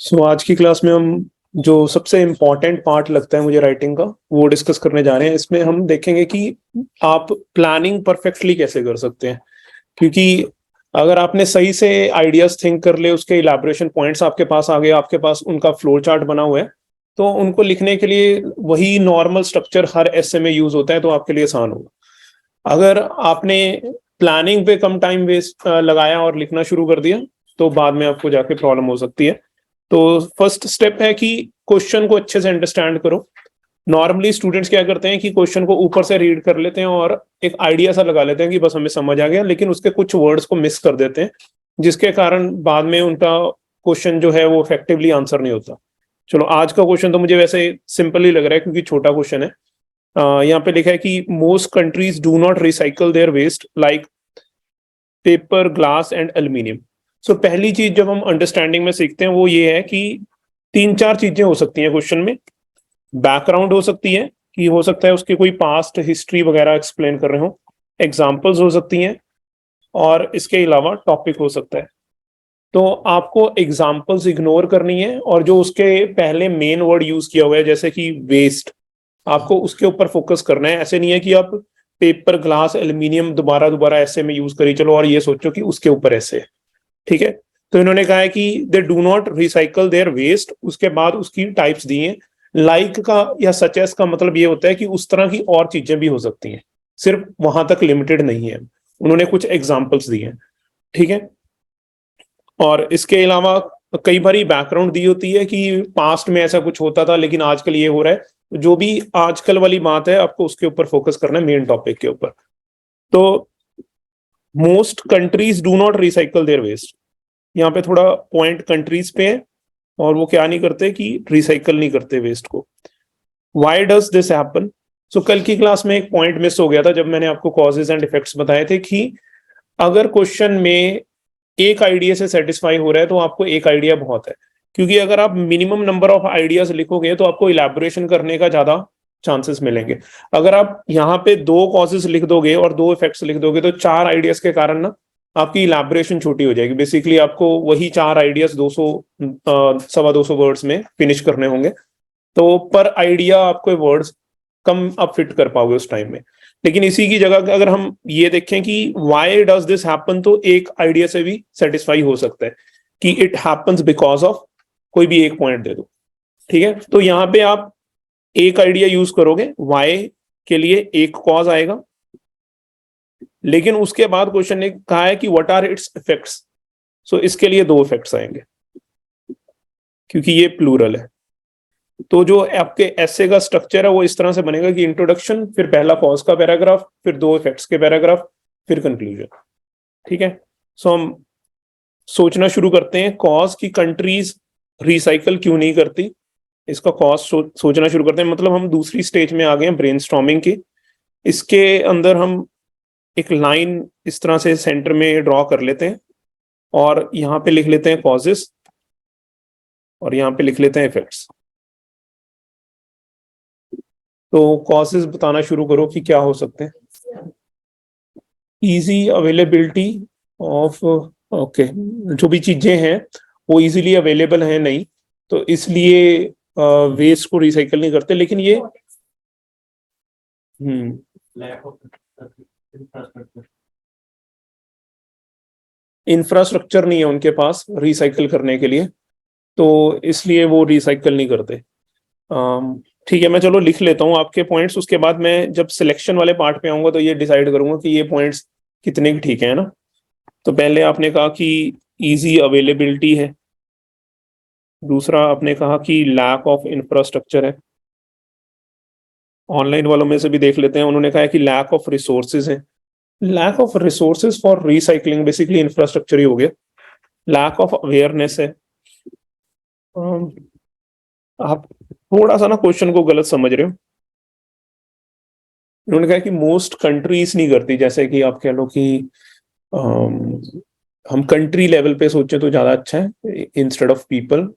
आज की क्लास में हम जो सबसे इम्पोर्टेंट पार्ट लगता है मुझे राइटिंग का वो डिस्कस करने जा रहे हैं। इसमें हम देखेंगे कि आप प्लानिंग परफेक्टली कैसे कर सकते हैं, क्योंकि अगर आपने सही से आइडियाज थिंक कर ले, उसके इलैबोरेशन पॉइंट्स आपके पास आ गए, आपके पास उनका फ्लो चार्ट बना हुआ है, तो उनको लिखने के लिए वही नॉर्मल स्ट्रक्चर हर एसे में यूज होता है, तो आपके लिए आसान होगा। अगर आपने प्लानिंग पे कम टाइम वेस्ट लगाया और लिखना शुरू कर दिया, तो बाद में आपको जाके प्रॉब्लम हो सकती है। तो फर्स्ट स्टेप है कि क्वेश्चन को अच्छे से अंडरस्टैंड करो। नॉर्मली स्टूडेंट्स क्या करते हैं कि क्वेश्चन को ऊपर से रीड कर लेते हैं और एक आइडिया सा लगा लेते हैं कि बस हमें समझ आ गया, लेकिन उसके कुछ वर्ड्स को मिस कर देते हैं, जिसके कारण बाद में उनका क्वेश्चन जो है वो इफेक्टिवली आंसर नहीं होता। चलो, आज का क्वेश्चन तो मुझे वैसे सिंपल ही लग रहा है क्योंकि छोटा क्वेश्चन है। यहाँ पे लिखा है कि most countries do not recycle their waste like paper, glass and aluminium. So पहली चीज जब हम अंडरस्टैंडिंग में सीखते हैं वो ये है कि तीन चार चीजें हो सकती हैं क्वेश्चन में। बैकग्राउंड हो सकती है, कि हो सकता है उसकी कोई पास्ट हिस्ट्री वगैरह एक्सप्लेन कर रहे हो। एग्जाम्पल्स हो सकती हैं, और इसके अलावा टॉपिक हो सकता है। तो आपको एग्जाम्पल्स इग्नोर करनी है, और जो उसके पहले मेन वर्ड यूज किया हुआ है जैसे कि वेस्ट, आपको उसके ऊपर फोकस करना है। ऐसे नहीं है कि आप पेपर, ग्लास, एल्यूमिनियम दोबारा दोबारा ऐसे में यूज करी चलो और ये सोचो कि उसके ऊपर ऐसे है। ठीक है, तो इन्होंने कहा है कि they do not recycle their waste, उसके बाद उसकी टाइप्स दी हैं। लाइक का या सच एस का मतलब ये होता है कि उस तरह की और चीजें भी हो सकती हैं, सिर्फ वहां तक लिमिटेड नहीं है। उन्होंने कुछ एग्जाम्पल्स दिए हैं। ठीक है, और इसके अलावा कई बार बैकग्राउंड दी होती है कि पास्ट में ऐसा कुछ होता था लेकिन आजकल ये हो रहा है। जो भी आजकल वाली बात है आपको उसके ऊपर फोकस करना है, मेन टॉपिक के ऊपर। तो most countries do not recycle their waste, यहाँ पे थोड़ा पॉइंट कंट्रीज पे है, और वो क्या नहीं करते कि रिसाइकल नहीं करते वेस्ट को। Why does this happen? So कल की क्लास में एक पॉइंट मिस हो गया था जब मैंने आपको कॉजेज एंड इफेक्ट्स बताए थे कि अगर क्वेश्चन में एक आइडिया से सेटिस्फाई हो रहा है तो आपको एक आइडिया बहुत है, क्योंकि अगर आप मिनिमम नंबर ऑफ आइडियाज लिखोगे तो आपको इलैबोरेशन करने का ज्यादा चांसेस मिलेंगे। अगर आप यहाँ पे दो कॉजेज लिख दोगे और दो इफेक्ट्स लिख दोगे तो चार आइडियाज के कारण ना आपकी इलैबोरेशन छोटी हो जाएगी। बेसिकली आपको वही चार आइडियाज 200 250 वर्ड्स में फिनिश करने होंगे, तो पर आइडिया आपको वर्ड्स कम आप फिट कर पाओगे उस टाइम में। लेकिन इसी की जगह अगर हम ये देखें कि व्हाई डज दिस हैपन, तो एक आइडिया से भी सेटिस्फाई हो सकता है कि इट हैपन्स बिकॉज ऑफ, कोई भी एक पॉइंट दे दो। ठीक है, तो यहाँ पे आप एक आइडिया यूज करोगे, वाई के लिए एक कॉज आएगा, लेकिन उसके बाद क्वेश्चन ने कहा है कि व्हाट आर इट्स इफेक्ट्स। सो इसके लिए दो इफेक्ट्स आएंगे क्योंकि ये प्लूरल है। तो जो आपके ऐसे का स्ट्रक्चर है वो इस तरह से बनेगा कि इंट्रोडक्शन, फिर पहला कॉज का पैराग्राफ, फिर दो इफेक्ट्स के पैराग्राफ, फिर कंक्लूजन। ठीक है, सो हम सोचना शुरू करते हैं कॉज की कंट्रीज रिसाइकल क्यों नहीं करती। इसका कॉज सोचना शुरू करते हैं, मतलब हम दूसरी स्टेज में आ गए हैं ब्रेनस्टॉर्मिंग की। इसके अंदर हम एक लाइन इस तरह से सेंटर में ड्रॉ कर लेते हैं, और यहाँ पे लिख लेते हैं कॉजेस, और यहाँ पे लिख लेते हैं इफेक्ट्स। तो कॉजेस बताना शुरू करो कि क्या हो सकते हैं। इजी अवेलेबिलिटी ऑफ, ओके, जो भी चीजें हैं वो इजीली अवेलेबल हैं नहीं, तो इसलिए वेस्ट को रिसाइकल नहीं करते। लेकिन ये इंफ्रास्ट्रक्चर नहीं है उनके पास रिसाइकल करने के लिए, तो इसलिए वो रिसाइकल नहीं करते। ठीक है, मैं चलो लिख लेता हूँ आपके पॉइंट्स, उसके बाद मैं जब सिलेक्शन वाले पार्ट पे आऊंगा तो ये डिसाइड करूंगा कि ये पॉइंट्स कितने ठीक है ना। तो पहले आपने कहा कि इजी अवेलेबिलिटी है, दूसरा आपने कहा कि लैक ऑफ इंफ्रास्ट्रक्चर है। ऑनलाइन वालों में से भी देख लेते हैं, उन्होंने कहा है कि लैक ऑफ रिसोर्सेज है। Lack of resources for recycling basically infrastructure ही हो गया। लैक ऑफ अवेयरनेस है। आप थोड़ा सा ना क्वेश्चन को गलत समझ रहे हो। उन्होंने कहा कि मोस्ट कंट्रीज नहीं करती, जैसे कि आप कह लो कि हम कंट्री लेवल पे सोचें तो ज्यादा अच्छा है instead of people.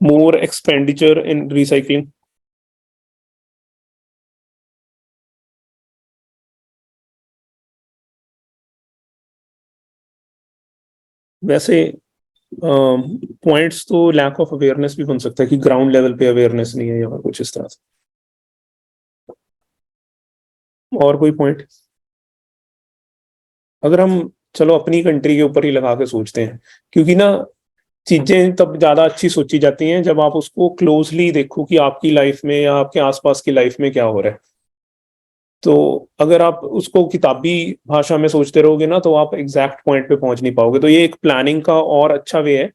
More expenditure in recycling. वैसे पॉइंट्स तो लैक ऑफ अवेयरनेस भी बन सकता है कि ग्राउंड लेवल पे अवेयरनेस नहीं है या कुछ इस तरह से। और कोई पॉइंट? अगर हम चलो अपनी कंट्री के ऊपर ही लगा के सोचते हैं, क्योंकि ना चीजें तब ज्यादा अच्छी सोची जाती हैं जब आप उसको क्लोजली देखो कि आपकी लाइफ में या आपके आसपास की लाइफ में क्या हो रहा है। तो अगर आप उसको किताबी भाषा में सोचते रहोगे ना तो आप एग्जैक्ट पॉइंट पे पहुंच नहीं पाओगे। तो ये एक प्लानिंग का और अच्छा वे है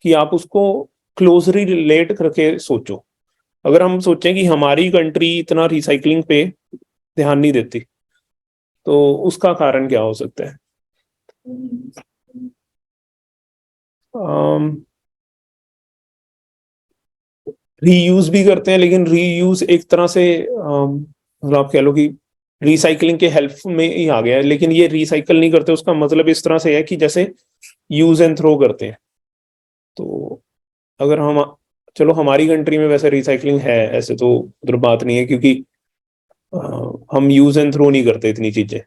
कि आप उसको क्लोजली रिलेट करके सोचो। अगर हम सोचें कि हमारी कंट्री इतना रिसाइकलिंग पे ध्यान नहीं देती, तो उसका कारण क्या हो सकता है? रीयूज भी करते हैं, लेकिन रीयूज एक तरह से मतलब आप कह लो कि रिसाइकलिंग के हेल्प में ही आ गया है, लेकिन ये रिसाइकल नहीं करते। उसका मतलब इस तरह से है कि जैसे यूज एंड थ्रो करते हैं। तो अगर हम, चलो हमारी कंट्री में वैसे रिसाइकलिंग है, ऐसे तो उधर बात नहीं है, क्योंकि हम यूज एंड थ्रो नहीं करते इतनी चीजें।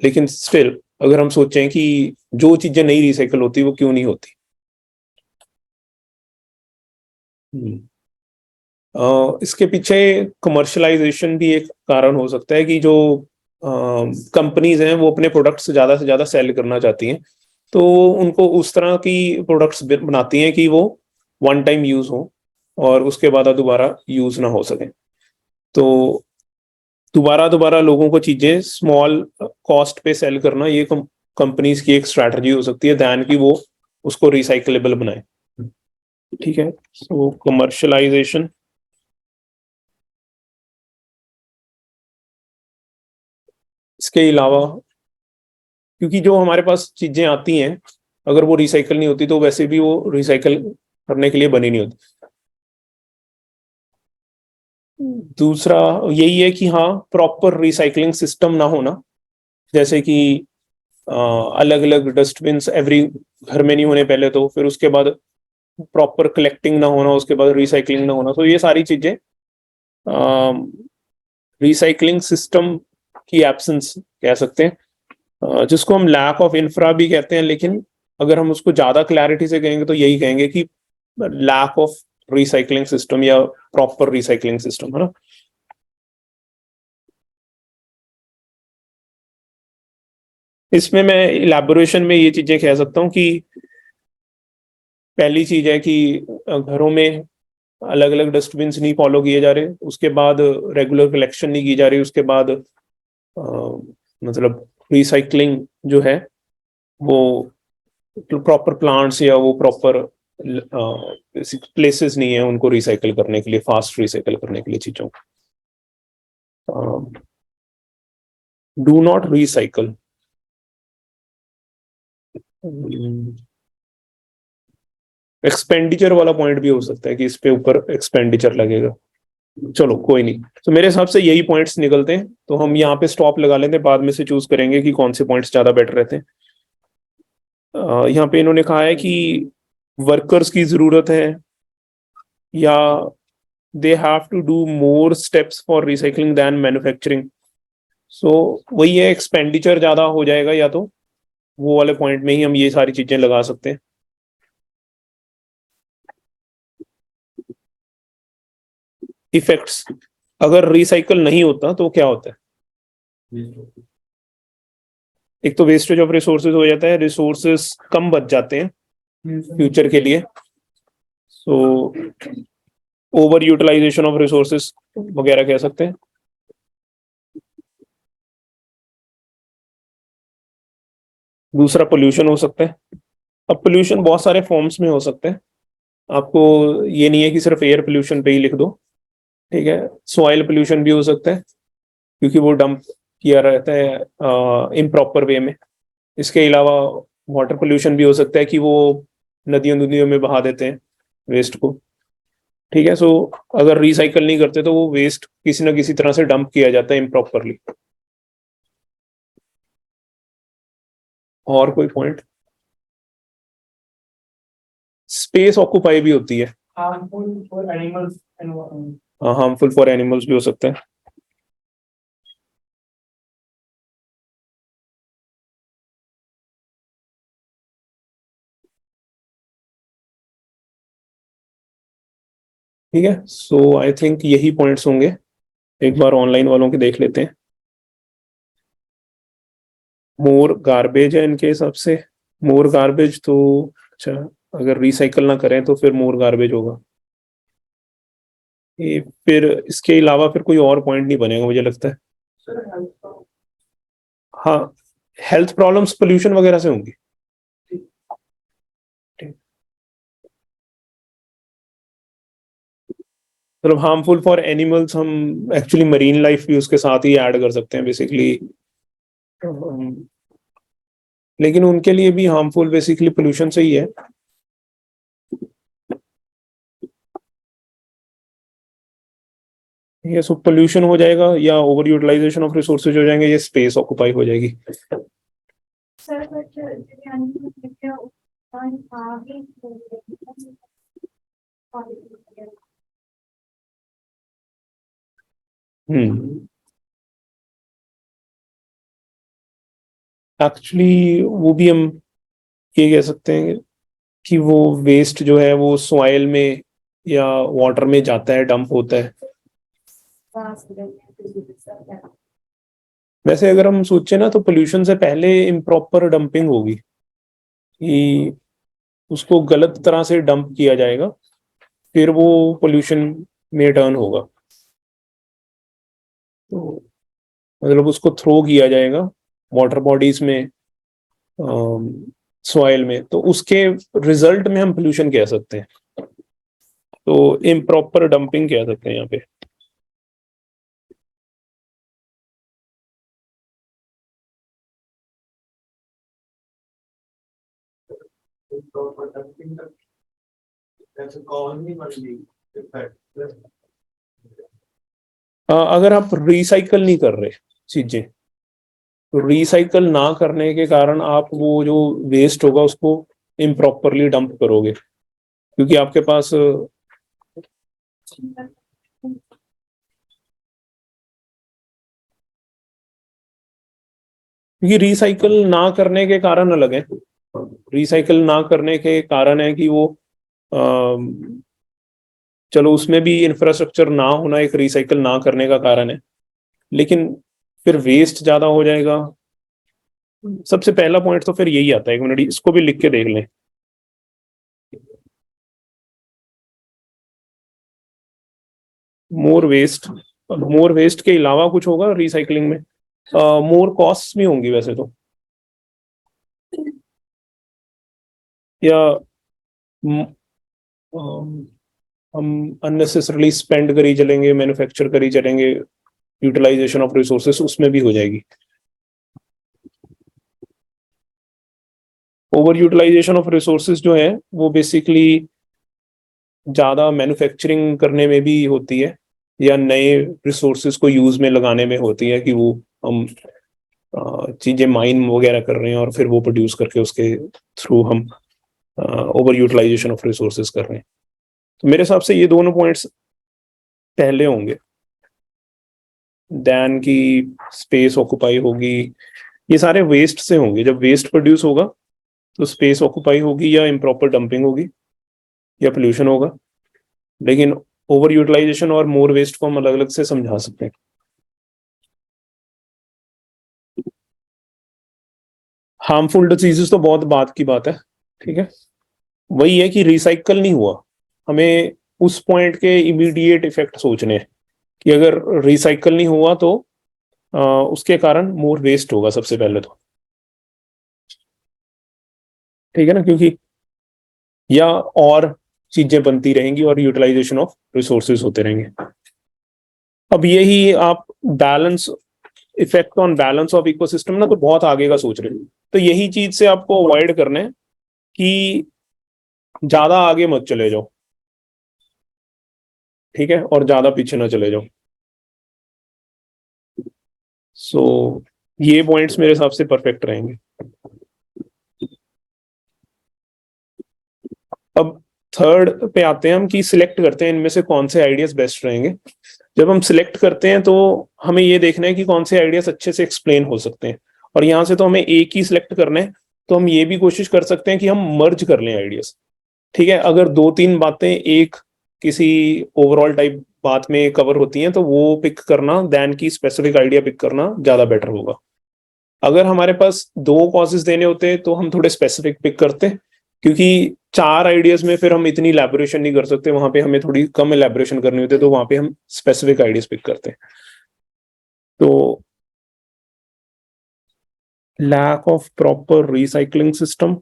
लेकिन स्टिल अगर हम सोचें कि जो चीजें नहीं रिसाइकल होती वो क्यों नहीं होती। इसके पीछे कमर्शलाइजेशन भी एक कारण हो सकता है कि जो कंपनीज हैं वो अपने प्रोडक्ट्स ज्यादा से ज्यादा सेल करना चाहती हैं। तो उनको उस तरह की प्रोडक्ट्स बनाती हैं कि वो वन टाइम यूज हो और उसके बाद दोबारा यूज ना हो सके। तो दोबारा दोबारा लोगों को चीजें स्मॉल कॉस्ट पे सेल करना, ये कंपनीज की एक स्ट्रैटेजी हो सकती है दैन कि वो उसको रिसाइकलेबल बनाए। ठीक है, सो कमर्शलाइजेशन। इसके अलावा, क्योंकि जो हमारे पास चीजें आती हैं अगर वो रिसाइकल नहीं होती तो वैसे भी वो रिसाइकल करने के लिए बनी नहीं होती। दूसरा यही है कि हाँ, प्रॉपर रिसाइकलिंग सिस्टम ना होना। जैसे कि अलग अलग डस्टबिन एवरी घर में नहीं होने पहले, तो फिर उसके बाद प्रॉपर कलेक्टिंग ना होना, उसके बाद रिसाइकलिंग ना होना। तो ये सारी चीजें रिसाइकलिंग सिस्टम की एब्सेंस कह सकते हैं, जिसको हम लैक ऑफ इंफ्रा भी कहते हैं। लेकिन अगर हम उसको ज्यादा क्लैरिटी से कहेंगे तो यही कहेंगे कि लैक ऑफ रिसाइकलिंग सिस्टम या प्रॉपर रिसाइकलिंग सिस्टम, है ना। इसमें मैं इलेबोरेशन में ये चीजें कह सकता हूँ कि पहली चीज है कि घरों में अलग अलग डस्टबिन नहीं फॉलो किए जा रहे, उसके बाद रेगुलर कलेक्शन नहीं की जा रही, उसके बाद मतलब रिसाइकलिंग जो है वो प्रॉपर प्लांट्स या वो प्रॉपर प्लेसेस नहीं है उनको रिसाइकल करने के लिए, फास्ट रिसाइकल करने के लिए चीजों। Do not recycle. एक्सपेंडिचर वाला पॉइंट भी हो सकता है कि इस पे ऊपर एक्सपेंडिचर लगेगा। चलो कोई नहीं, तो मेरे हिसाब से यही पॉइंट्स निकलते हैं, तो हम यहाँ पे स्टॉप लगा लेते हैं, बाद में से चूज करेंगे कि कौन से पॉइंट्स ज्यादा बेटर रहते हैं। यहाँ पे इन्होंने कहा है कि वर्कर्स की जरूरत है, या they have to do more steps for recycling than manufacturing. So वही है, एक्सपेंडिचर ज्यादा हो जाएगा, या तो वो वाले पॉइंट में ही हम ये सारी चीजें लगा सकते हैं। इफेक्ट्स, अगर रिसाइकल नहीं होता तो क्या होता है? एक तो वेस्टेज ऑफ रिसोर्सेज हो जाता है, रिसोर्सेज कम बच जाते हैं फ्यूचर के लिए। So over utilisation of resources वगैरह कह सकते हैं। दूसरा पोल्यूशन हो सकता है। अब पोल्यूशन बहुत सारे फॉर्म्स में हो सकते हैं, आपको ये नहीं है कि सिर्फ एयर पोल्यूशन पे ही लिख दो। ठीक है, सॉइल पोल्यूशन भी हो सकता है, क्योंकि वो डंप किया रहता है इम्प्रॉपर वे में। इसके अलावा वाटर पोल्यूशन भी हो सकता है कि वो नदियों नदियों में बहा देते हैं वेस्ट को। ठीक है, सो अगर रिसाइकल नहीं करते तो वो वेस्ट किसी ना किसी तरह से डंप किया जाता है इम्प्रॉपरली। और कोई पॉइंट? स्पेस ऑक्यूपाई भी होती है। Harmful for animals. हाँ, हार्मफुल फॉर एनिमल्स भी हो सकते हैं। ठीक है, सो आई थिंक यही पॉइंट्स होंगे। एक बार ऑनलाइन वालों के देख लेते हैं। मोर गार्बेज है इनके हिसाब से। मोर गार्बेज तो अच्छा, अगर रिसाइकल ना करें तो फिर मोर गार्बेज होगा ये। फिर इसके अलावा फिर कोई और पॉइंट नहीं बनेगा मुझे लगता है। हाँ, हेल्थ प्रॉब्लम्स पोल्यूशन वगैरह से होंगी। मतलब हार्मफुल फॉर एनिमल्स हम एक्चुअली मरीन लाइफ भी उसके साथ ही ऐड कर सकते हैं बेसिकली। लेकिन उनके लिए भी हार्मफुल बेसिकली पोल्यूशन से ही है। ये सब पोल्यूशन हो जाएगा या ओवर यूटिलाइजेशन ऑफ रिसोर्सेज हो जाएंगे, ये स्पेस ऑक्यूपाई हो जाएगी। हम्म, एक्चुअली वो भी हम ये कह सकते हैं कि वो वेस्ट जो है वो सॉइल में या वाटर में जाता है, डंप होता है। वैसे अगर हम सोचे ना तो पोल्यूशन से पहले इम्प्रॉपर डंपिंग होगी, कि उसको गलत तरह से डंप किया जाएगा, फिर वो पोल्यूशन में टर्न होगा। तो मतलब उसको थ्रो किया जाएगा वाटर बॉडीज में, सॉइल में, तो उसके रिजल्ट में हम पोल्यूशन कह सकते हैं। तो इम्प्रॉपर डंपिंग कह सकते हैं यहाँ पे। अगर आप रिसाइकल नहीं कर रहे चीजें, तो रिसाइकल ना करने के कारण आप वो जो वेस्ट होगा उसको इम्प्रॉपरली डंप करोगे, क्योंकि आपके पास क्योंकि रिसाइकल ना करने के कारण अलग है। रिसाइकल ना करने के कारण है कि वो चलो उसमें भी इंफ्रास्ट्रक्चर ना होना एक रिसाइकल ना करने का कारण है, लेकिन फिर वेस्ट ज्यादा हो जाएगा। सबसे पहला पॉइंट तो फिर यही आता है, एक मिनट इसको भी लिख के देख लें। मोर वेस्ट, मोर वेस्ट के अलावा कुछ होगा रिसाइकलिंग में? मोर कॉस्ट भी होंगी वैसे तो, या हम अननेसेसरली स्पेंड करी चलेंगे, मैन्युफैक्चर करी चलेंगे, यूटिलाइजेशन ऑफ रिसोर्सेस उसमें भी हो जाएगी। ओवर यूटिलाइजेशन ऑफ रिसोर्सेज जो है वो बेसिकली ज़्यादा मैन्युफैक्चरिंग करने में भी होती है, या नए रिसोर्सेज को यूज में लगाने में होती है, कि वो हम चीज़ें माइन वगैरह कर रहे हैं और फिर वो प्रोड्यूस करके उसके थ्रू हम ओवर यूटिलाइजेशन ऑफ रिसोर्सेज कर रहे हैं। तो मेरे हिसाब से ये दोनों पॉइंट्स पहले होंगे, दैन की स्पेस ऑक्युपाई होगी। ये सारे वेस्ट से होंगे, जब वेस्ट प्रोड्यूस होगा तो स्पेस ऑक्युपाई होगी, या इम्प्रॉपर डंपिंग होगी, या पोल्यूशन होगा। लेकिन ओवर यूटिलाइजेशन और मोर वेस्ट को हम अलग अलग से समझा सकते हैं। हार्मफुल डिजीजेस तो बहुत बात की बात है, ठीक है। वही है कि रिसाइकल नहीं हुआ, हमें उस पॉइंट के इमीडिएट इफेक्ट सोचने हैं, कि अगर रिसाइकल नहीं हुआ तो उसके कारण मोर वेस्ट होगा सबसे पहले तो, ठीक है ना, क्योंकि या और चीजें बनती रहेंगी और यूटिलाइजेशन ऑफ रिसोर्सेज होते रहेंगे। अब यही आप balance, effect on balance of ecosystem ना, तो बहुत आगे का सोच रहे हैं। तो यही चीज से आपको अवॉइड करना है कि ज्यादा आगे मत चले जाओ, ठीक है, और ज्यादा पीछे ना चले जाओ। सो ये पॉइंट्स मेरे हिसाब से परफेक्ट रहेंगे। अब थर्ड पे आते हैं हम, कि सिलेक्ट करते हैं इनमें से कौन से आइडियाज बेस्ट रहेंगे। जब हम सिलेक्ट करते हैं तो हमें ये देखना है कि कौन से आइडियाज अच्छे से एक्सप्लेन हो सकते हैं, और यहाँ से तो हमें एक ही सिलेक्ट करना है। तो हम ये भी कोशिश कर सकते हैं कि हम मर्ज कर लें आइडियाज, ठीक है। अगर दो तीन बातें एक किसी ओवरऑल टाइप बात में कवर होती हैं तो वो पिक करना देन की स्पेसिफिक आइडिया पिक करना ज्यादा बेटर होगा। अगर हमारे पास दो कॉजेज देने होते तो हम थोड़े स्पेसिफिक पिक करते, क्योंकि चार आइडियाज में फिर हम इतनी इलेबोरेशन नहीं कर सकते, वहां पे हमें थोड़ी कम इलेबोरेशन करनी होती है, तो वहां पे हम स्पेसिफिक आइडियाज पिक करते हैं। तो lack of proper recycling system,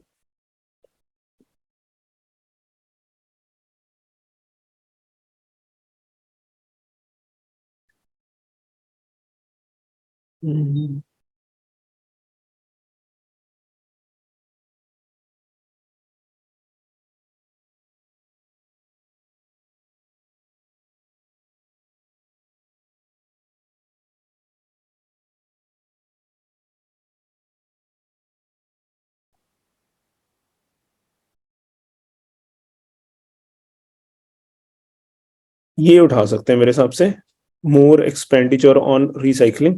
ये उठा सकते हैं मेरे हिसाब से, मोर एक्सपेंडिचर ऑन रिसाइकलिंग।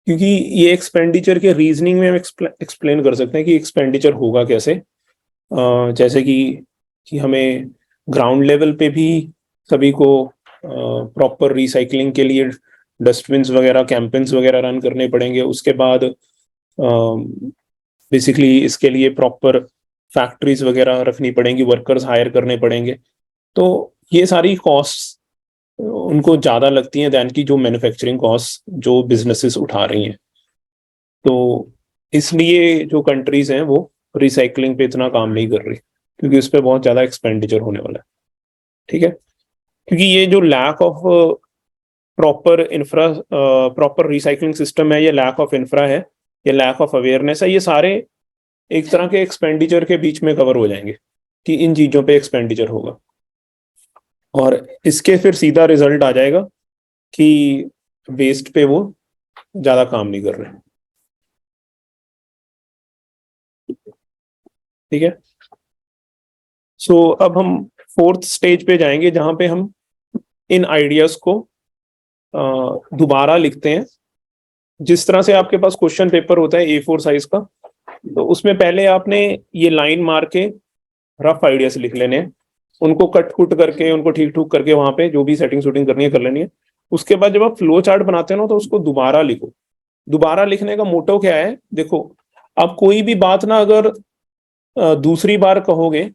क्योंकि ये एक्सपेंडिचर के रीजनिंग में हम एक्सप्लेन कर सकते हैं कि एक्सपेंडिचर होगा कैसे। जैसे कि हमें ग्राउंड लेवल पे भी सभी को प्रॉपर रिसाइकलिंग के लिए डस्टबिन्स वगैरह कैंपेन्स वगैरह रन करने पड़ेंगे। उसके बाद बेसिकली इसके लिए प्रॉपर फैक्ट्रीज वगैरह रखनी पड़ेंगी, वर्कर्स हायर करने पड़ेंगे। तो ये सारी कॉस्ट उनको ज़्यादा लगती हैं दैन की जो मैन्युफैक्चरिंग कॉस्ट जो बिजनेसेस उठा रही हैं। तो इसलिए जो कंट्रीज हैं वो रिसाइकलिंग पे इतना काम नहीं कर रही, क्योंकि उस पर बहुत ज़्यादा एक्सपेंडिचर होने वाला है। ठीक है, क्योंकि ये जो lack of proper recycling system है, ये लैक ऑफ इंफ्रा है, ये लैक ऑफ अवेयरनेस है, ये सारे एक तरह के एक्सपेंडिचर के बीच में कवर हो जाएंगे कि इन चीज़ों पे एक्सपेंडिचर होगा। और इसके फिर सीधा रिजल्ट आ जाएगा कि वेस्ट पे वो ज़्यादा काम नहीं कर रहे। ठीक है, सो अब हम फोर्थ स्टेज पे जाएंगे जहां पे हम इन आइडियाज को दोबारा लिखते हैं। जिस तरह से आपके पास क्वेश्चन पेपर होता है A4 साइज का, तो उसमें पहले आपने ये लाइन मार के रफ आइडियाज लिख लेने हैं, उनको कट कुट करके उनको ठीक ठूक करके वहां पे जो भी सेटिंग शूटिंग करनी है कर लेनी है। उसके बाद जब आप फ्लो चार्ट बनाते हो ना, तो उसको दोबारा लिखो। दोबारा लिखने का मोटो क्या है, देखो, आप कोई भी बात ना अगर दूसरी बार कहोगे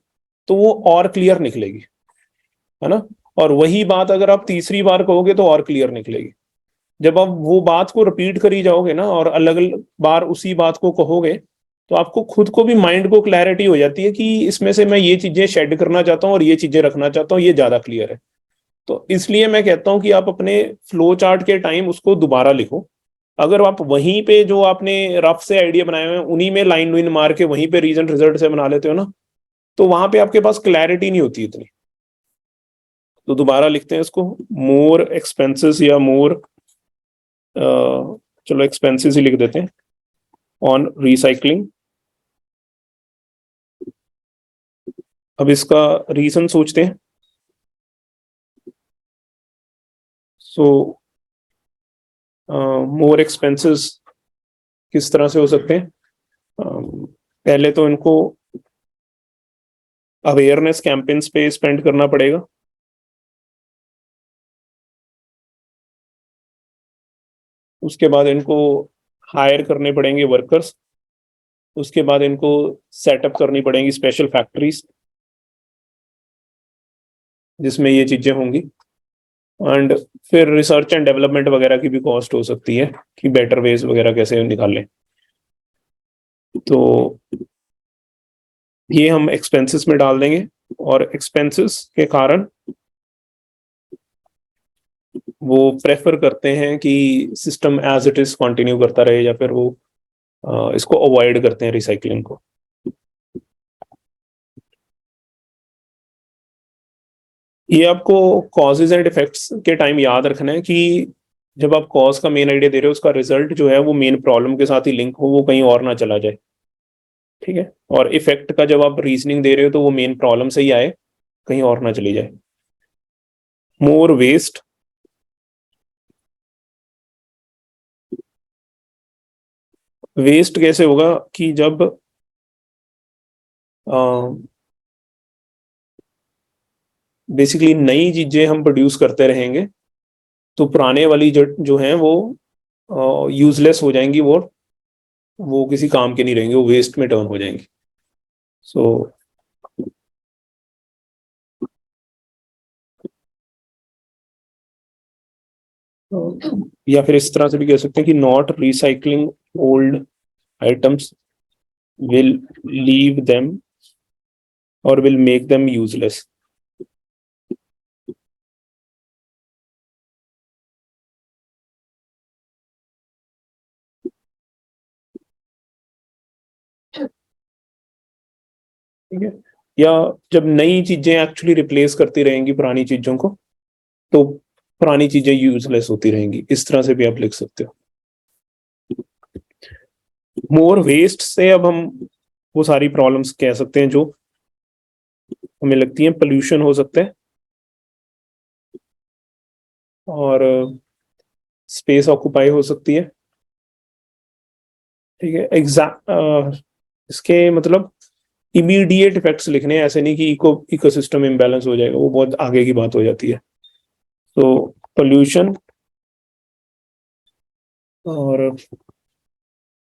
तो वो और क्लियर निकलेगी, है ना। और वही बात अगर आप तीसरी बार कहोगे तो और क्लियर निकलेगी। जब आप वो बात को रिपीट करी जाओगे ना और अलग अलग बार उसी बात को कहोगे, तो आपको खुद को भी माइंड को क्लैरिटी हो जाती है कि इसमें से मैं ये चीजें शेड करना चाहता हूँ और ये चीजें रखना चाहता हूँ, ये ज्यादा क्लियर है। तो इसलिए मैं कहता हूं कि आप अपने फ्लो चार्ट के टाइम उसको दोबारा लिखो। अगर आप वहीं पे जो आपने रफ से आइडिया बनाए हुए हैं उन्हीं में लाइन वाइन मार के वहीं पे रीजन रिजल्ट से बना लेते हो ना, तो वहां पे आपके पास क्लैरिटी नहीं होती इतनी। तो दोबारा लिखते हैं इसको, मोर एक्सपेंसेस या मोर, चलो एक्सपेंसेस ही लिख देते हैं, ऑन रिसाइकलिंग। अब इसका रीजन सोचते हैं। सो मोर एक्सपेंसेस किस तरह से हो सकते हैं? पहले तो इनको अवेयरनेस कैंपेन्स पे स्पेंड करना पड़ेगा। उसके बाद इनको हायर करने पड़ेंगे वर्कर्स। उसके बाद इनको सेटअप करनी पड़ेंगी स्पेशल फैक्ट्रीज जिसमें ये चीजें होंगी। एंड फिर रिसर्च एंड डेवलपमेंट वगैरह की भी कॉस्ट हो सकती है कि बेटर वेज वगैरह कैसे निकालें। तो ये हम एक्सपेंसेस में डाल देंगे, और एक्सपेंसेस के कारण वो प्रेफर करते हैं कि system as it is continue करता रहे, या फिर वो इसको अवॉइड करते हैं रिसाइकलिंग को। ये आपको कॉजेज एंड इफेक्ट्स के टाइम याद रखना है कि जब आप कॉज का मेन आइडिया दे रहे हो, उसका रिजल्ट जो है वो मेन प्रॉब्लम के साथ ही लिंक हो, वो कहीं और ना चला जाए। ठीक है, और इफेक्ट का जब आप रीजनिंग दे रहे हो तो वो मेन प्रॉब्लम से ही आए, कहीं और ना चली जाए। मोर वेस्ट, वेस्ट कैसे होगा कि जब बेसिकली नई चीजें हम प्रोड्यूस करते रहेंगे तो पुराने वाली जो हैं वो यूजलेस हो जाएंगी, वो किसी काम के नहीं रहेंगे, वो वेस्ट में टर्न हो जाएंगी। सो या फिर इस तरह से भी कह सकते हैं कि not recycling old items will leave them और विल मेक देम यूजलेस। ठीक है, या जब नई चीजें एक्चुअली रिप्लेस करती रहेंगी पुरानी चीजों को, तो पुरानी चीजें यूजलेस होती रहेंगी, इस तरह से भी आप लिख सकते हो। मोर वेस्ट से अब हम वो सारी प्रॉब्लम्स कह सकते हैं जो हमें लगती हैं। पोल्यूशन हो सकता है, और स्पेस ऑक्यूपाई हो सकती है। ठीक है, एग्जैक्ट इसके मतलब इमीडिएट इफेक्ट्स लिखने हैं, ऐसे नहीं कि इकोसिस्टम इम्बैलेंस हो जाएगा, वो बहुत आगे की बात हो जाती है। तो पोल्यूशन और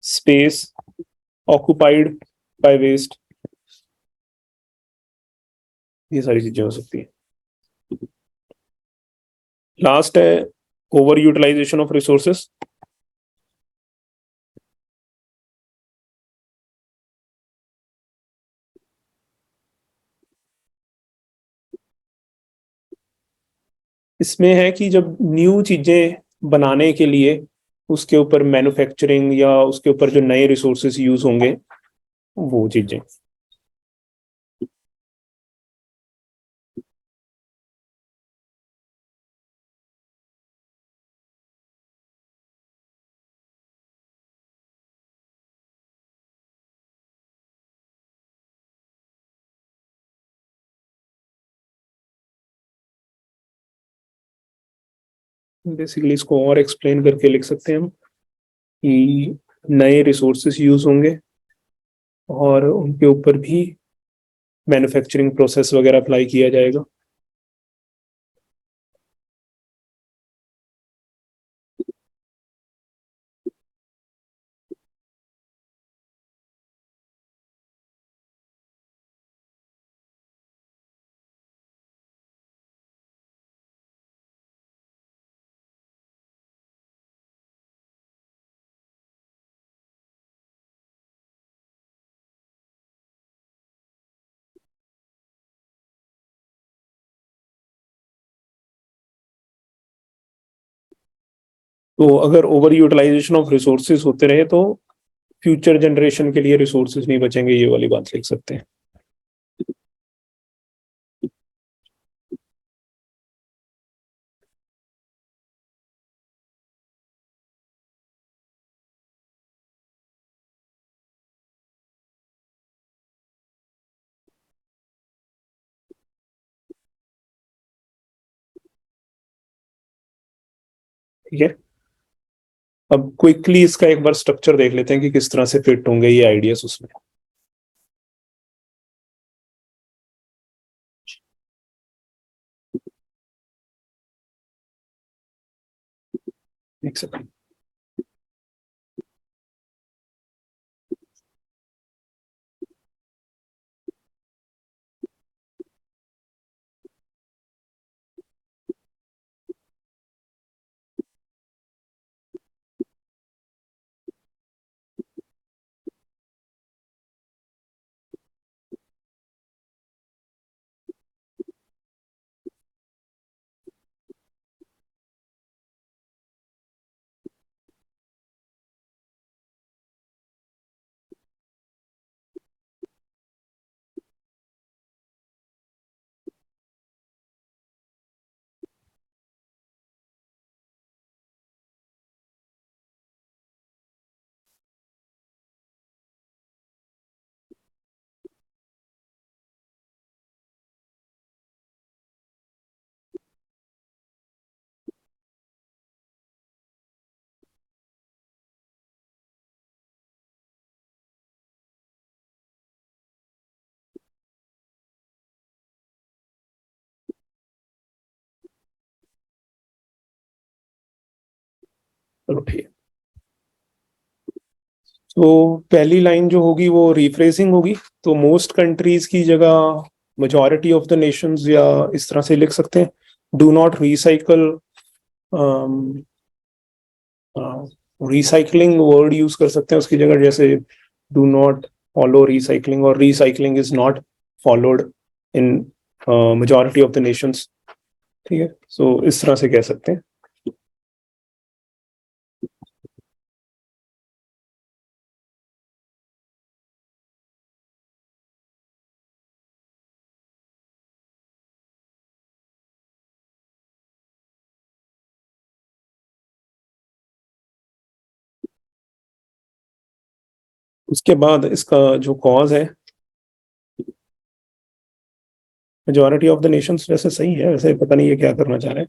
स्पेस ऑक्यूपाइड बाय वेस्ट, ये सारी चीजें हो सकती है। लास्ट है ओवर यूटिलाइजेशन ऑफ रिसोर्सेस। इसमें है कि जब न्यू चीजें बनाने के लिए उसके ऊपर मैन्युफैक्चरिंग या उसके ऊपर जो नए रिसोर्सेस यूज होंगे, वो चीजें। बेसिकली इसको और एक्सप्लेन करके लिख सकते हैं हम कि नए रिसोर्सेस यूज होंगे और उनके ऊपर भी मैन्युफैक्चरिंग प्रोसेस वगैरह अप्लाई किया जाएगा। तो अगर ओवर यूटिलाइजेशन ऑफ रिसोर्सेज होते रहे तो फ्यूचर जनरेशन के लिए रिसोर्सेज नहीं बचेंगे, ये वाली बात लिख सकते हैं। ठीक है, अब क्विकली इसका एक बार स्ट्रक्चर देख लेते हैं कि किस तरह से फिट होंगे ये आइडियाज उसमें। एक सेकंड। चलो ठीक है। तो पहली लाइन जो होगी वो रिफ्रेजिंग होगी। तो मोस्ट कंट्रीज की जगह मेजॉरिटी ऑफ द नेशंस या इस तरह से लिख सकते हैं। Do not recycle, recycling word use कर सकते हैं उसकी जगह, जैसे डू नॉट फॉलो रिसाइकलिंग, और recycling is not followed in majority of the Nations. ठीक है, सो इस तरह से कह सकते हैं। उसके बाद इसका जो कॉज है, मेजॉरिटी ऑफ द नेशंस वैसे सही है, वैसे पता नहीं ये क्या करना चाह रहे हैं।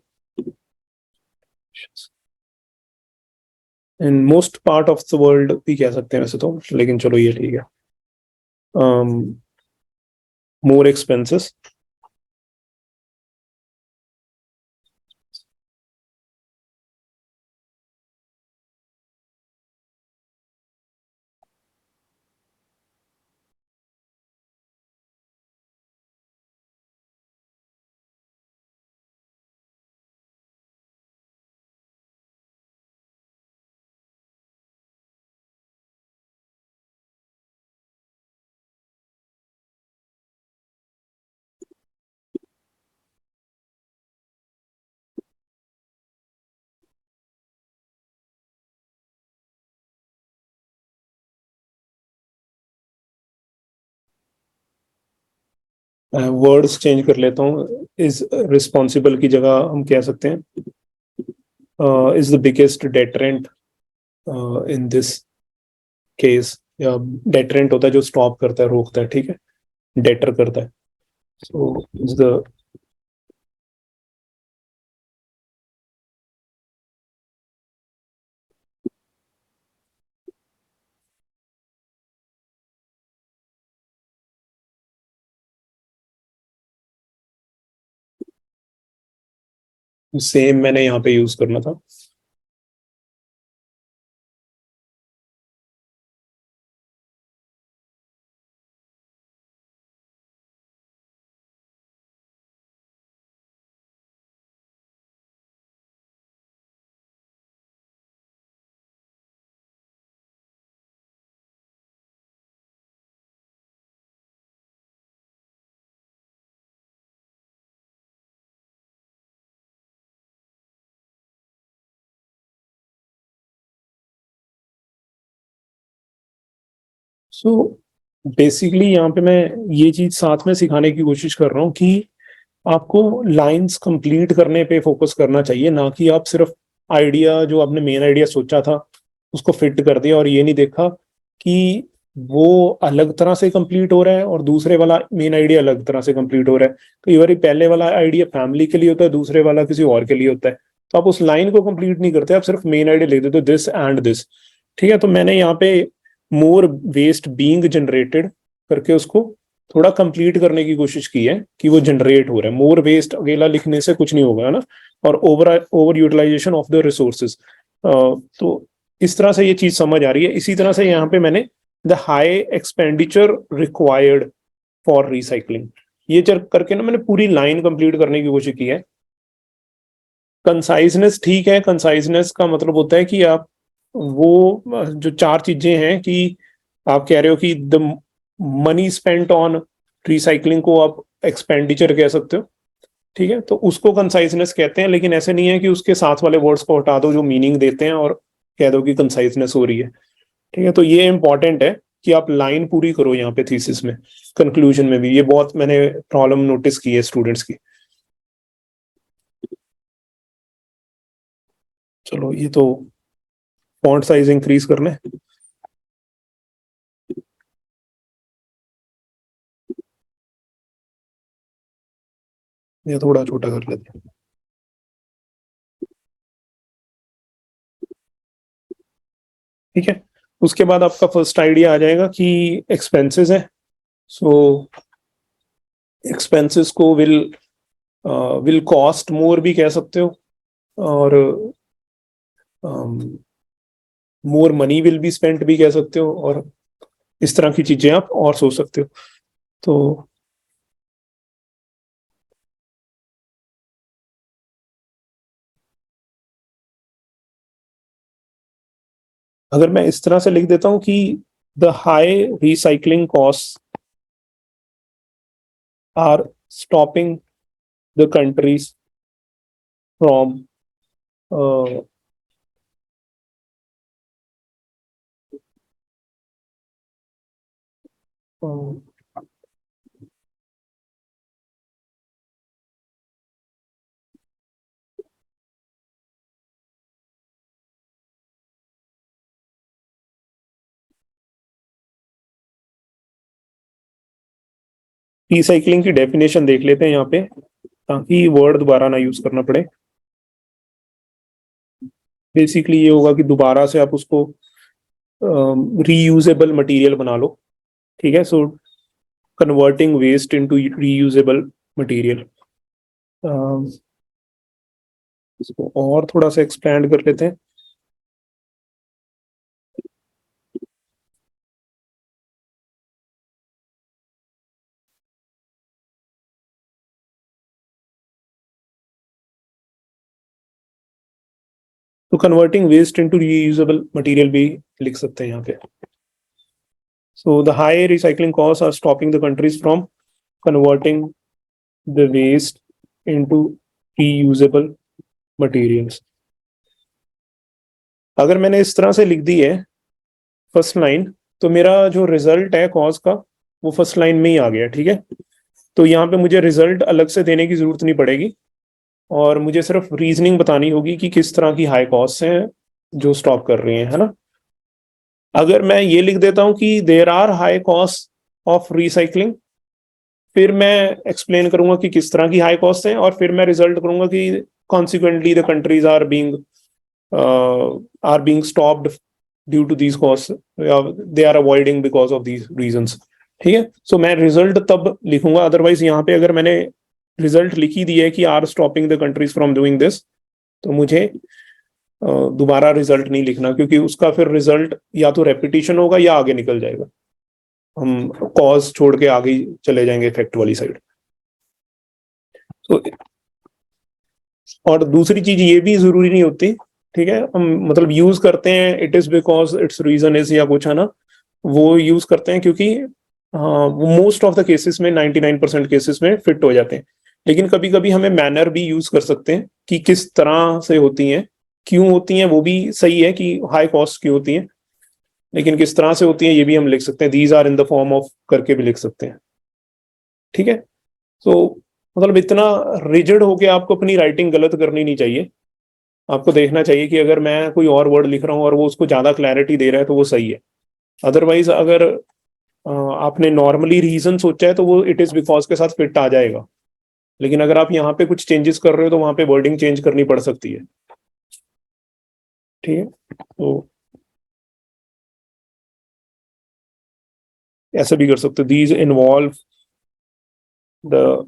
In most part of the world भी कह सकते हैं वैसे तो, लेकिन चलो ये ठीक है। मोर एक्सपेंसेस, वर्ड्स चेंज कर लेता हूँ। इज रिस्पॉन्सिबल की जगह हम कह सकते हैं is the biggest deterrent in this case, या डेटरेंट होता है जो स्टॉप करता है, रोकता है, ठीक है, डेटर करता है। सो इज द सेम मैंने यहाँ पे यूज करना था। सो बेसिकली यहाँ पे मैं ये चीज साथ में सिखाने की कोशिश कर रहा हूँ कि आपको लाइंस कंप्लीट करने पे फोकस करना चाहिए, ना कि आप सिर्फ आइडिया, जो आपने मेन आइडिया सोचा था उसको फिट कर दिया और ये नहीं देखा कि वो अलग तरह से कंप्लीट हो रहा है और दूसरे वाला मेन आइडिया अलग तरह से कंप्लीट हो रहा है। कई बार पहले वाला आइडिया फैमिली के लिए होता है, दूसरे वाला किसी और के लिए होता है, तो आप उस लाइन को कंप्लीट नहीं करते, आप सिर्फ मेन आइडिया लिख देते हो, दिस एंड दिस। ठीक है, तो मैंने यहाँ पे मोर वेस्ट बीइंग जनरेटेड करके उसको थोड़ा कंप्लीट करने की कोशिश की है कि वो जनरेट हो रहा है। मोर वेस्ट अकेला लिखने से कुछ नहीं होगा, है ना। और over utilisation of the resources, तो इस तरह से ये चीज समझ आ रही है। इसी तरह से यहाँ पे मैंने the high expenditure required for recycling, ये करके ना मैंने पूरी लाइन कंप्लीट करने की कोशिश की है। कंसाइजनेस ठीक है, कंसाइजनेस का मतलब होता है कि आप वो जो चार चीजें हैं कि आप कह रहे हो कि the money spent on recycling को आप एक्सपेंडिचर कह सकते हो, ठीक है, तो उसको कंसाइजनेस कहते हैं। लेकिन ऐसे नहीं है कि उसके साथ वाले वर्ड्स को हटा दो जो मीनिंग देते हैं और कह दो कि कंसाइजनेस हो रही है। ठीक है, तो ये इंपॉर्टेंट है कि आप लाइन पूरी करो यहाँ पे थीसिस में, कंक्लूजन में भी। ये बहुत मैंने प्रॉब्लम नोटिस की है स्टूडेंट्स की। चलो ये तो फॉन्ट साइज इंक्रीज करना है, ये थोड़ा छोटा कर लेते हैं। ठीक है, उसके बाद आपका फर्स्ट आइडिया आ जाएगा कि एक्सपेंसेस है। सो एक्सपेंसेस को विल कॉस्ट मोर भी कह सकते हो, और more money will be spent भी कह सकते हो, और इस तरह की चीजें आप और सोच सकते हो। तो अगर मैं इस तरह से लिख देता हूं कि the high recycling cost are stopping the countries from recycling की डेफिनेशन देख लेते हैं यहाँ पे, ताकि वर्ड दोबारा ना यूज करना पड़े। बेसिकली ये होगा कि दोबारा से आप उसको रीयूजेबल मटेरियल बना लो। ठीक है, so converting waste into reusable material. इसको और थोड़ा सा एक्सपैंड कर लेते हैं। तो converting waste into reusable material भी लिख सकते हैं यहाँ पे। So the high recycling cost are stopping the countries from converting the waste into reusable materials. अगर मैंने इस तरह से लिख दी है फर्स्ट लाइन, तो मेरा जो रिजल्ट है कॉज का वो फर्स्ट लाइन में ही आ गया। ठीक है, तो यहाँ पे मुझे रिजल्ट अलग से देने की जरूरत नहीं पड़ेगी, और मुझे सिर्फ रीजनिंग बतानी होगी कि किस तरह की हाई कॉस्ट हैं जो स्टॉप कर रही हैं, है ना। अगर मैं ये लिख देता हूं कि there are high cost of recycling, फिर मैं एक्सप्लेन करूंगा कि किस तरह की हाई कॉस्ट है, और फिर मैं रिजल्ट करूंगा कि consequently the countries are being stopped due to these cost, they are avoiding because of these reasons. ठीक है, सो मैं रिजल्ट तब लिखूंगा। अदरवाइज यहाँ पे अगर मैंने रिजल्ट लिखी दी है कि are stopping the countries from doing this, तो मुझे दोबारा रिजल्ट नहीं लिखना, क्योंकि उसका फिर रिजल्ट या तो रेपिटेशन होगा या आगे निकल जाएगा, हम कॉज छोड़ के आगे चले जाएंगे इफेक्ट वाली साइड। तो और दूसरी चीज ये भी जरूरी नहीं होती। ठीक है, हम मतलब यूज करते हैं it is because its reason is या कुछ, है ना, वो यूज करते हैं क्योंकि हाँ वो मोस्ट ऑफ द केसेस में 99% केसेस में फिट हो जाते हैं। लेकिन कभी कभी हमें मैनर भी यूज कर सकते हैं कि किस तरह से होती हैं, क्यों होती हैं, वो भी सही है कि हाई कॉस्ट क्यों होती हैं, लेकिन किस तरह से होती हैं ये भी हम लिख सकते हैं, these are in the form of करके भी लिख सकते हैं। ठीक है, तो मतलब इतना रिजिड होके आपको अपनी राइटिंग गलत करनी नहीं चाहिए। आपको देखना चाहिए कि अगर मैं कोई और वर्ड लिख रहा हूँ और वो उसको ज्यादा क्लैरिटी दे रहा है तो वो सही है। अदरवाइज अगर आपने नॉर्मली रीजन सोचा है तो वो इट इज बिकॉज के साथ फिट आ जाएगा, लेकिन अगर आप यहाँ पे कुछ चेंजेस कर रहे हो तो वहां पे वर्डिंग चेंज करनी पड़ सकती है। ठीक है, तो ऐसा भी कर सकते हो, दीज इन्वॉल्व द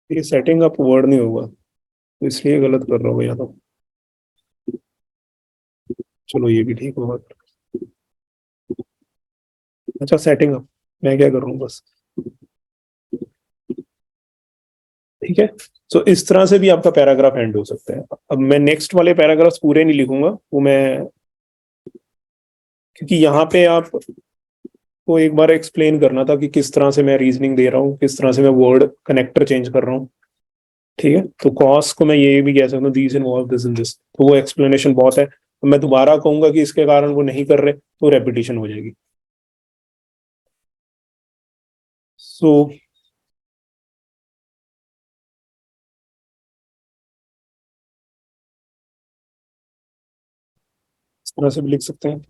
ये सेटिंग अप वर्ड नहीं होगा, तो इसलिए गलत कर रहा हूँ या तो। चलो ये भी ठीक होगा। अच्छा, सेटिंग अप मैं क्या कर रहा हूँ बस। ठीक है, सो इस तरह से भी आपका पैराग्राफ एंड हो सकता है। अब मैं नेक्स्ट वाले पैराग्राफ्स पूरे नहीं लिखूंगा, वो मैं क्योंकि यहाँ पे आप को एक बार एक्सप्लेन करना था कि किस तरह से मैं रीजनिंग दे रहा हूँ, किस तरह से मैं वर्ड कनेक्टर चेंज कर रहा हूँ। ठीक है, तो कॉस को मैं ये भी कह सकता हूँ these involve this in this, तो वो एक्सप्लेनेशन बहुत है। तो मैं दोबारा कहूंगा कि इसके कारण वो नहीं कर रहे तो रेपिटेशन हो जाएगी। सो इस तरह से भी लिख सकते हैं।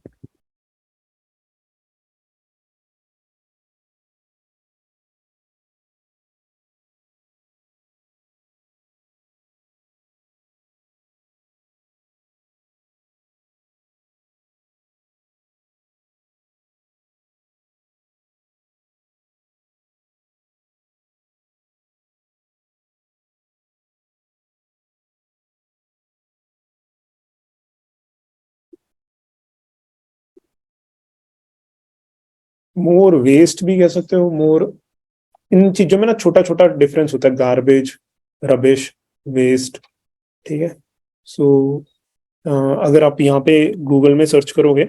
मोर वेस्ट भी कह सकते हो, मोर। इन चीजों में ना छोटा छोटा डिफरेंस होता है, गार्बेज, रबिश, वेस्ट। ठीक है। सो अगर आप यहाँ पे गूगल में सर्च करोगे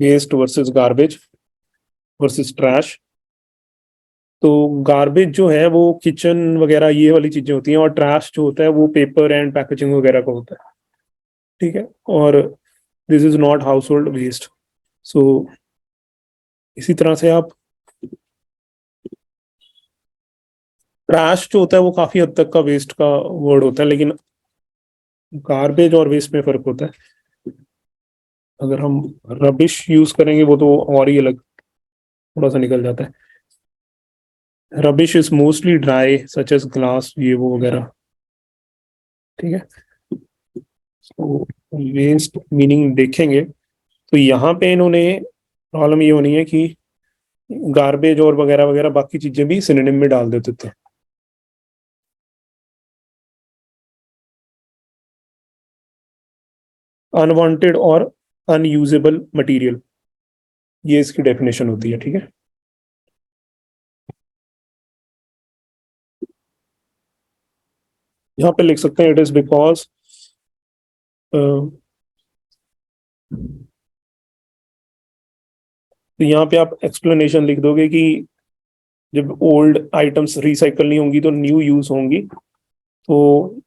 waste versus garbage versus trash, तो गार्बेज जो है वो किचन वगैरह ये वाली चीजें होती हैं, और ट्रैश जो होता है वो पेपर एंड पैकेजिंग वगैरह का होता है। ठीक है। और this is not household waste. So इसी तरह से आप ट्रैश जो होता है वो काफी हद तक का वेस्ट का वर्ड होता है, लेकिन गार्बेज और वेस्ट में फर्क होता है। अगर हम रबिश यूज करेंगे वो तो और ही अलग थोड़ा सा निकल जाता है। Rubbish is mostly dry such as glass, ये वो वगैरह। ठीक है। तो वेस्ट मीनिंग देखेंगे तो यहाँ पे इन्होंने प्रॉब्लम ये होनी है कि गार्बेज और वगैरह वगैरह बाकी चीजें भी सिनोनिम में डाल देते थे। अनवांटेड और अनयूजेबल मटेरियल, ये इसकी डेफिनेशन होती है। ठीक है। यहाँ पे लिख सकते हैं इट इज बिकॉज तो यहाँ पे आप एक्सप्लेनेशन लिख दोगे कि जब ओल्ड आइटम्स रिसाइकल नहीं होंगी तो न्यू यूज होंगी, तो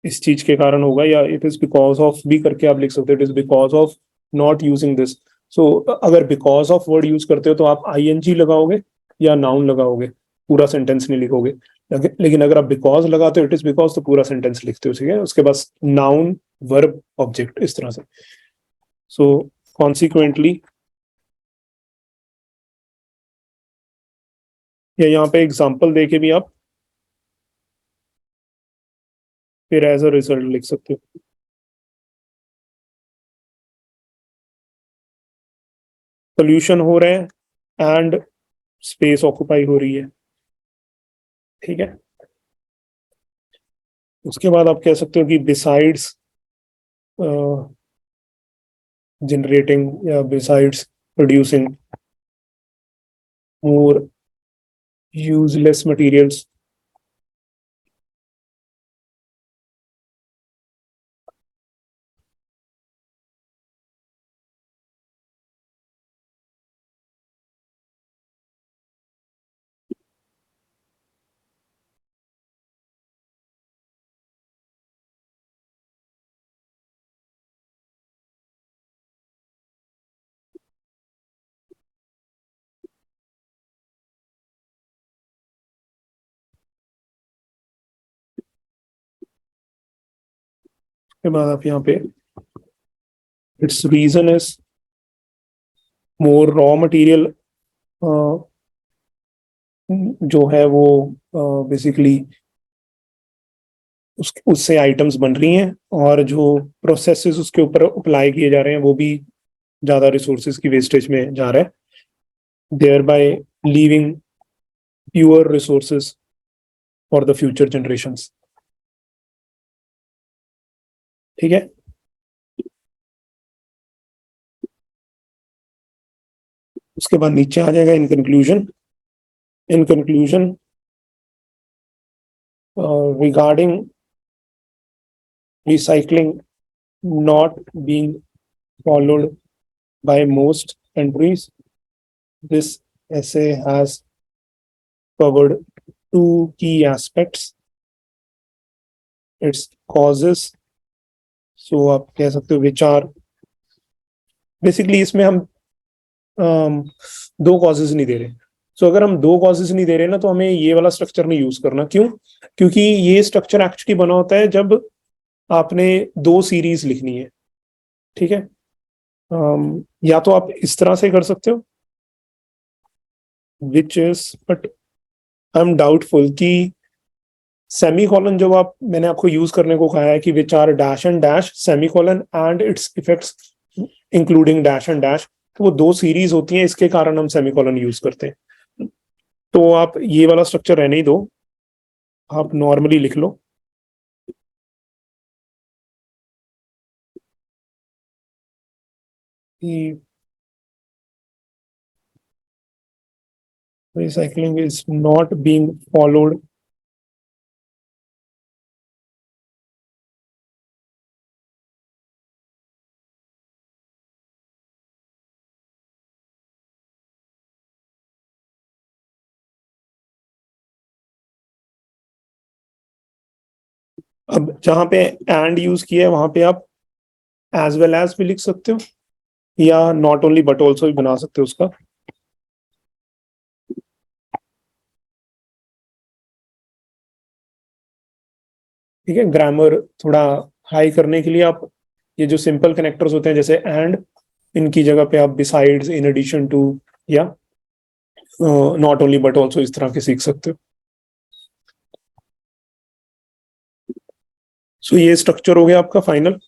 इस चीज के कारण होगा, या इट इज बिकॉज ऑफ भी करके आप लिख सकते हो, it is because of not using this. So अगर बिकॉज ऑफ वर्ड यूज करते हो तो आप आईएनजी लगाओगे या नाउन लगाओगे, पूरा सेंटेंस नहीं लिखोगे। लेकिन अगर आप बिकॉज लगाते हो, इट इज बिकॉज, तो पूरा सेंटेंस लिखते हो। ठीक है, उसके बाद नाउन, वर्ब, ऑब्जेक्ट, इस तरह से। सो कॉन्सिक्वेंटली, या यहाँ पे एग्जाम्पल देके भी आप फिर एज अ रिजल्ट लिख सकते हो। पोल्यूशन हो रहा है एंड स्पेस ऑक्यूपाई हो रही है। ठीक है। उसके बाद आप कह सकते हो कि बिसाइड्स जनरेटिंग या besides producing more useless materials. के बाद आप यहाँ पे its reason is more raw material जो है वो बेसिकली उससे आइटम्स बन रही हैं, और जो प्रोसेसेस उसके ऊपर अप्लाई किए जा रहे हैं वो भी ज्यादा रिसोर्सेज की वेस्टेज में जा रहा है, thereby leaving fewer resources for the future generations. ठीक है। उसके बाद नीचे आ जाएगा in conclusion. In conclusion, regarding recycling not being followed by most countries. This essay has covered two key aspects: its causes, so आप कह सकते हो which are basically, इसमें हम दो कॉजेज नहीं दे रहे। सो अगर हम दो कॉजेज नहीं दे रहे ना, तो हमें ये वाला स्ट्रक्चर नहीं यूज करना। क्यों? क्योंकि ये स्ट्रक्चर एक्चुअली बना होता है जब आपने दो सीरीज लिखनी है। ठीक है, या तो आप इस तरह से कर सकते हो, which is, but I am doubtful कि सेमी कॉलन जब आप, मैंने आपको यूज करने को कहा है कि which are dash and dash semicolon and its effects including dash and dash, तो वो दो सीरीज होती हैं, इसके कारण हम सेमी कॉलन यूज करते हैं। तो आप ये वाला स्ट्रक्चर रहने ही दो, आप नॉर्मली लिख लो। Recycling is not being followed अब जहां पे एंड यूज किया है वहां पे आप एज वेल एज भी लिख सकते हो, या नॉट ओनली बट ऑल्सो भी बना सकते हो उसका। ठीक है, ग्रामर थोड़ा हाई करने के लिए आप ये जो सिंपल कनेक्टर्स होते हैं जैसे एंड, इनकी जगह पे आप बिसाइड्स, इन एडिशन टू, या नॉट ओनली बट ऑल्सो इस तरह के सीख सकते हो। सो ये स्ट्रक्चर हो गया आपका फाइनल।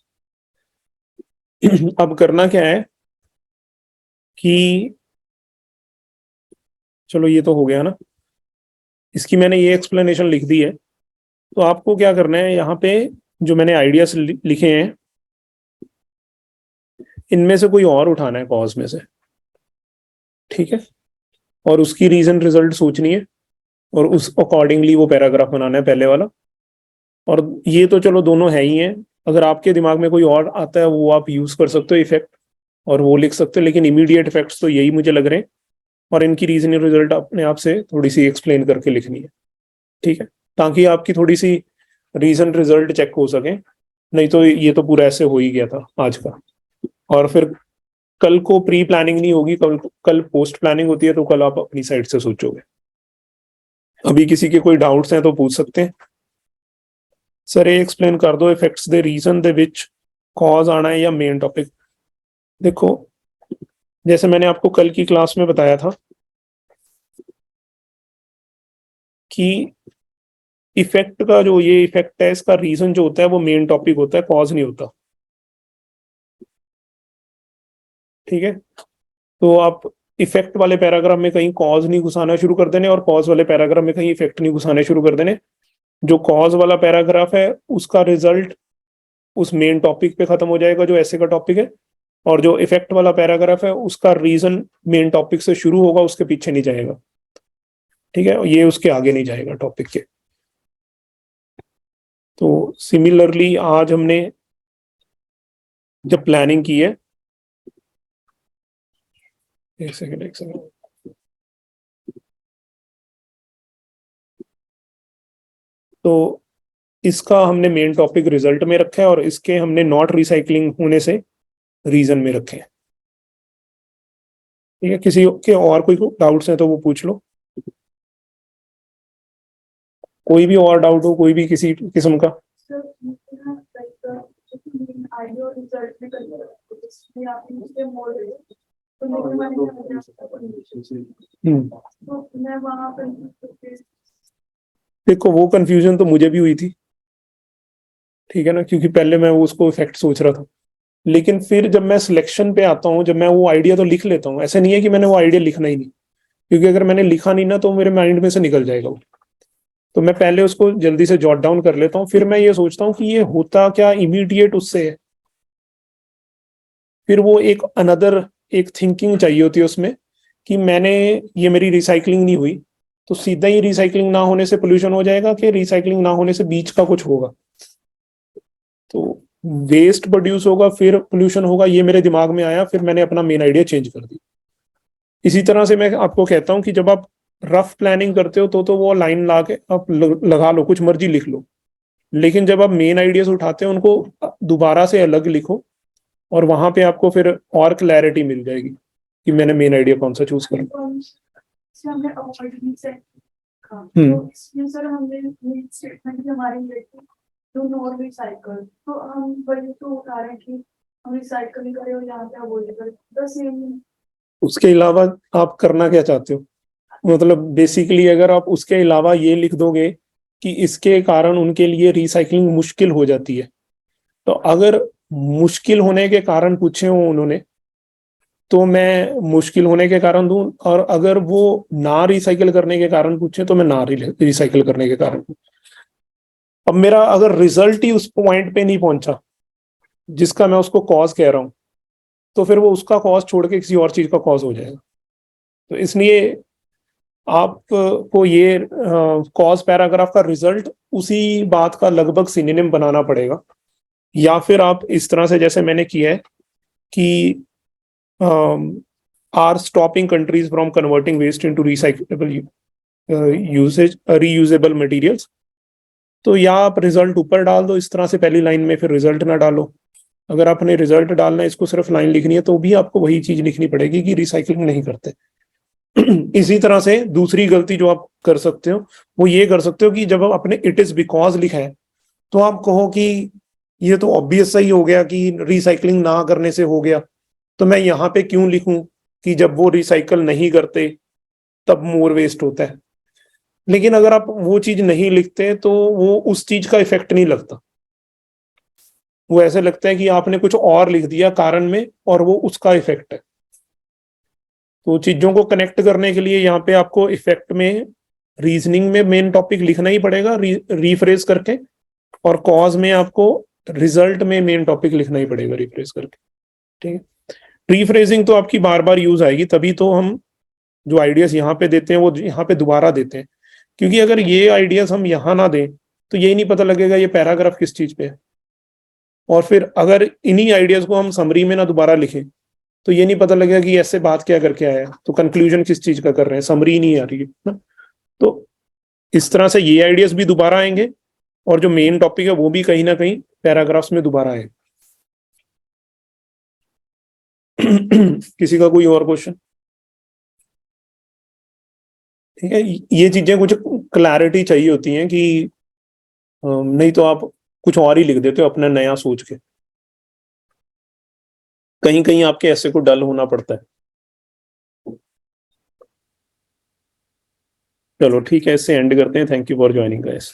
अब करना क्या है कि चलो ये तो हो गया ना, इसकी मैंने ये एक्सप्लेनेशन लिख दी है। तो आपको क्या करना है, यहाँ पे जो मैंने आइडियाज लिखे हैं इनमें से कोई और उठाना है कॉज में से। ठीक है, और उसकी रीजन रिजल्ट सोचनी है और उस अकॉर्डिंगली वो पैराग्राफ बनाना है पहले वाला। और ये तो चलो दोनों है ही हैं, अगर आपके दिमाग में कोई और आता है वो आप यूज कर सकते हो इफेक्ट, और वो लिख सकते हो, लेकिन इमीडिएट इफेक्ट्स तो यही मुझे लग रहे हैं, और इनकी रीजन रिजल्ट अपने आप से थोड़ी सी एक्सप्लेन करके लिखनी है। ठीक है, ताकि आपकी थोड़ी सी रीजन रिजल्ट चेक हो सके, नहीं तो ये तो पूरा ऐसे हो ही गया था आज का। और फिर कल को प्री प्लानिंग नहीं होगी, कल पोस्ट प्लानिंग होती है, तो कल आप अपनी साइड से सोचोगे। अभी किसी के कोई डाउट्स हैं तो पूछ सकते हैं। सर ये एक्सप्लेन कर दो effects they reason they which cause आना है या मेन टॉपिक। देखो, जैसे मैंने आपको कल की क्लास में बताया था कि इफेक्ट का जो ये इफेक्ट है, इसका रीजन जो होता है वो मेन टॉपिक होता है, कॉज नहीं होता। ठीक है, तो आप इफेक्ट वाले पैराग्राफ में कहीं कॉज नहीं घुसाना शुरू कर देने, और कॉज वाले पैराग्राफ में कहीं इफेक्ट नहीं घुसाने शुरू कर देने। जो कॉज वाला पैराग्राफ है उसका रिजल्ट उस मेन टॉपिक पे खत्म हो जाएगा जो ऐसे का टॉपिक है, और जो इफेक्ट वाला पैराग्राफ है उसका रीजन मेन टॉपिक से शुरू होगा, उसके पीछे नहीं जाएगा। ठीक है, ये उसके आगे नहीं जाएगा टॉपिक के। तो सिमिलरली आज हमने जब प्लानिंग की है, एक सेकेंड, तो इसका हमने मेन टॉपिक रिजल्ट में रखा है, और इसके हमने नॉट रिसाइकलिंग होने से रीजन में रखे हैं। ठीक है, किसी के और कोई डाउट्स हैं तो वो पूछ लो, कोई भी और डाउट हो, कोई भी किसी किस्म का। देखो, वो कंफ्यूजन तो मुझे भी हुई थी। ठीक है ना, क्योंकि पहले मैं वो उसको इफेक्ट सोच रहा था, लेकिन फिर जब मैं सिलेक्शन पे आता हूँ, जब मैं वो आइडिया तो लिख लेता हूँ, ऐसा नहीं है कि मैंने वो आइडिया लिखना ही नहीं, क्योंकि अगर मैंने लिखा नहीं ना तो मेरे माइंड में से निकल जाएगा वो। तो मैं पहले उसको जल्दी से जॉट डाउन कर लेता हूँ, फिर मैं ये सोचता हूँ कि ये होता क्या इमीडिएट उससे है। फिर वो एक अनदर एक थिंकिंग चाहिए होती है उसमें कि मैंने, ये मेरी रिसाइकलिंग नहीं हुई, तो सीधा ही रिसाइकलिंग ना होने से पोल्यूशन हो जाएगा, कि रिसाइकलिंग ना होने से बीच का कुछ होगा। तो वेस्ट प्रोड्यूस होगा, फिर पोल्यूशन होगा, ये मेरे दिमाग में आया, फिर मैंने अपना मेन आइडिया चेंज कर दिया। इसी तरह से मैं आपको कहता हूँ कि जब आप रफ प्लानिंग करते हो तो वो लाइन ला के आप लगा लो, कुछ मर्जी लिख लो, लेकिन जब आप मेन आइडियाज उठाते हो उनको दोबारा से अलग लिखो, और वहां पे आपको फिर और क्लैरिटी मिल जाएगी कि मैंने मेन आइडिया कौन सा चूज करा। इसमें सर हमने स्टेटमेंट हमारे डू नॉट रिसाइकल, तो हम वही तो उठा रहे हैं कि हम रिसाइकल नहीं करें और यहाँ पे अवॉइड करें, बस सेम। उसके अलावा आप करना क्या चाहते हो? मतलब बेसिकली अगर आप उसके अलावा ये लिख दोगे कि इसके कारण उनके लिए रिसाइकलिंग मुश्किल हो जाती है, तो अगर मुश्किल होने के कारण पूछे हो उन्होंने तो मैं मुश्किल होने के कारण दूं, और अगर वो ना रिसाइकिल करने के कारण पूछे तो मैं ना रिसाइकिल करने के कारण दूं। अब मेरा अगर रिजल्ट ही उस पॉइंट पे नहीं पहुंचा जिसका मैं उसको कॉज कह रहा हूं, तो फिर वो उसका कॉज छोड़ के किसी और चीज का कॉज हो जाएगा। तो इसलिए आपको ये कॉज पैराग्राफ का रिजल्ट उसी बात का लगभग सिनोनिम बनाना पड़ेगा, या फिर आप इस तरह से जैसे मैंने किया है कि are stopping countries from converting waste into recyclable usage reusable materials, तो या आप रिजल्ट ऊपर डाल दो इस तरह से पहली लाइन में, फिर रिजल्ट ना डालो। अगर आपने रिजल्ट डालना है, इसको सिर्फ लाइन लिखनी है, तो भी आपको वही चीज लिखनी पड़ेगी कि रिसाइकलिंग नहीं करते। इसी तरह से दूसरी गलती जो आप कर सकते हो वो ये कर सकते हो कि जब आप अपने इट इज बिकॉज लिखा है तो आप कहो कि ये तो ऑब्वियस सही हो गया कि रिसाइकलिंग ना करने से हो गया, तो मैं यहाँ पे क्यों लिखूं कि जब वो रिसाइकल नहीं करते तब मोर वेस्ट होता है। लेकिन अगर आप वो चीज नहीं लिखते तो वो उस चीज का इफेक्ट नहीं लगता, वो ऐसे लगता है कि आपने कुछ और लिख दिया कारण में और वो उसका इफेक्ट है। तो चीजों को कनेक्ट करने के लिए यहाँ पे आपको इफेक्ट में रीजनिंग में मेन टॉपिक लिखना ही पड़ेगा रीफ्रेज करके, और कॉज में आपको रिजल्ट में मेन टॉपिक लिखना ही पड़ेगा रिफ्रेज करके। ठीक है, रीफ्रेजिंग तो आपकी बार बार यूज आएगी, तभी तो हम जो आइडियाज यहाँ पे देते हैं वो यहाँ पे दोबारा देते हैं, क्योंकि अगर ये आइडियाज हम यहाँ ना दें तो यही नहीं पता लगेगा ये पैराग्राफ किस चीज पे है, और फिर अगर इन्हीं आइडियाज को हम समरी में ना दोबारा लिखें तो ये नहीं पता लगेगा कि ऐसे बात क्या करके आया, तो कंक्लूजन किस चीज का कर रहे हैं, समरी नहीं आ रही है ना। तो इस तरह से ये आइडियाज भी दोबारा आएंगे, और जो मेन टॉपिक है वो भी कहीं ना कहीं पैराग्राफ्स में दोबारा आएगा। किसी का कोई और क्वेश्चन? ठीक है, ये चीजें कुछ क्लैरिटी चाहिए होती हैं कि नहीं तो आप कुछ और ही लिख देते हो अपना नया सोच के, कहीं कहीं आपके ऐसे को डल होना पड़ता है। चलो ठीक है, इससे एंड करते हैं। Thank you for joining guys.